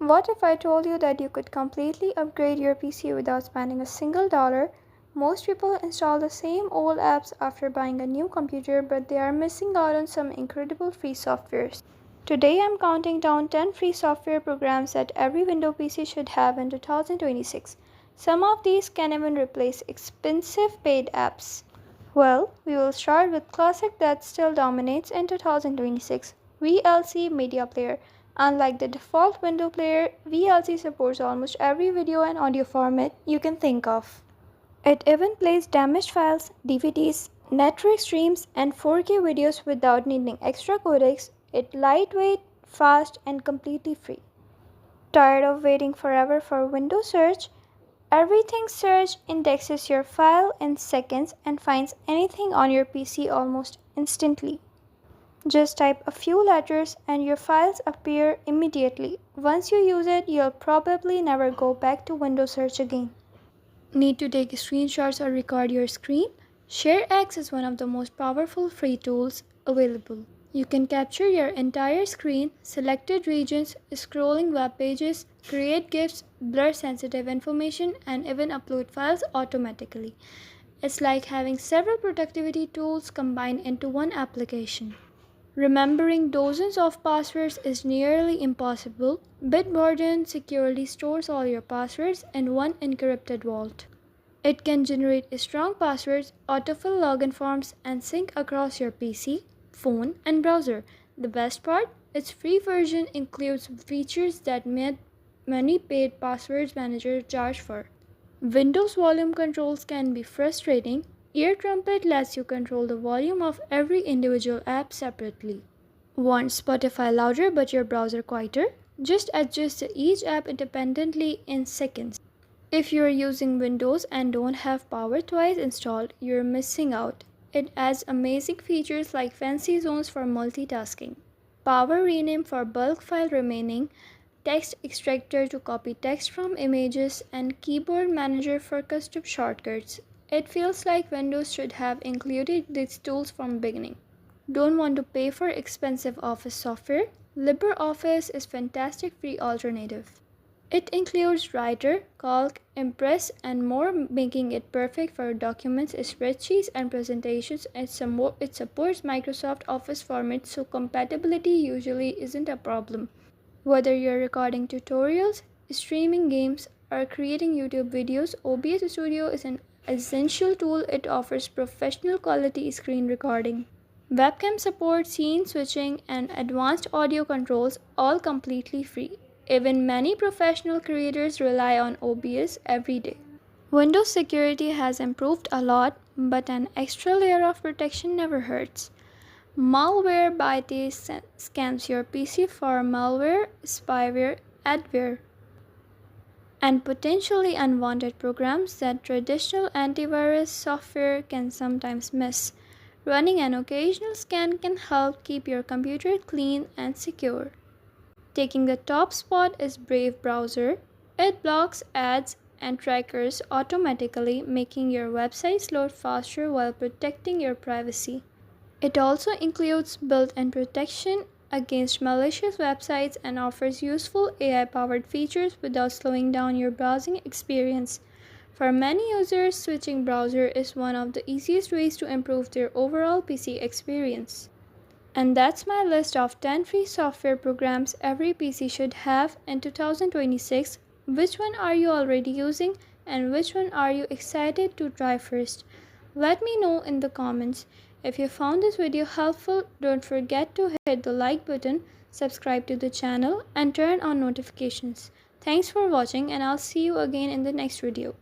What if I told you that you could completely upgrade your PC without spending a single dollar? Most people install the same old apps after buying a new computer, but they are missing out on some incredible free softwares. Today I'm counting down 10 free software programs that every Windows PC should have in 2026. Some of these can even replace expensive paid apps. Well, we will start with classic that still dominates in 2026, VLC Media Player. Unlike the default window player, VLC supports almost every video and audio format you can think of. It even plays damaged files, DVDs, Netflix streams, and 4K videos without needing extra codecs. It's lightweight, fast, and completely free. Tired of waiting forever for Windows search? Everything Search indexes your file in seconds and finds anything on your PC almost instantly. Just type a few letters and your files appear immediately. Once you use it, you'll probably never go back to Windows Search again. Need to take screenshots or record your screen? ShareX is one of the most powerful free tools available. You can capture your entire screen, selected regions, scrolling web pages, create GIFs, blur sensitive information, and even upload files automatically. It's like having several productivity tools combined into one application. Remembering dozens of passwords is nearly impossible. Bitwarden securely stores all your passwords in one encrypted vault. It can generate strong passwords, autofill login forms, and sync across your PC, phone, and browser. The best part? Its free version includes features that many paid passwords managers charge for. Windows volume controls can be frustrating. AirTrumpet lets you control the volume of every individual app separately. Want Spotify louder but your browser quieter? Just adjust each app independently in seconds. If you're using Windows and don't have Power Twice installed, you're missing out. It adds amazing features like fancy zones for multitasking, Power Rename for bulk file renaming, Text Extractor to copy text from images, and Keyboard Manager for custom shortcuts. It feels like Windows should have included these tools from beginning. Don't want to pay for expensive Office software? LibreOffice is a fantastic free alternative. It includes Writer, Calc, Impress, and more, making it perfect for documents, spreadsheets, and presentations. It supports Microsoft Office formats, so compatibility usually isn't a problem. Whether you're recording tutorials, streaming games, or creating YouTube videos, OBS Studio is an essential tool. It offers professional quality screen recording, webcam support, scene switching, and advanced audio controls, all completely free. Even many professional creators rely on OBS every day. Windows security has improved a lot, but an extra layer of protection never hurts. Malwarebytes scans your PC for malware, spyware, adware, and potentially unwanted programs that traditional antivirus software can sometimes miss. Running an occasional scan can help keep your computer clean and secure. Taking the top spot is Brave Browser. It blocks ads and trackers automatically, making your websites load faster while protecting your privacy. It also includes built-in protection against malicious websites and offers useful AI-powered features without slowing down your browsing experience. For many users, switching browser is one of the easiest ways to improve their overall PC experience. And that's my list of 10 free software programs every PC should have in 2026. Which one are you already using and which one are you excited to try first? Let me know in the comments. If you found this video helpful, don't forget to hit the like button, subscribe to the channel, and turn on notifications. Thanks for watching, and I'll see you again in the next video.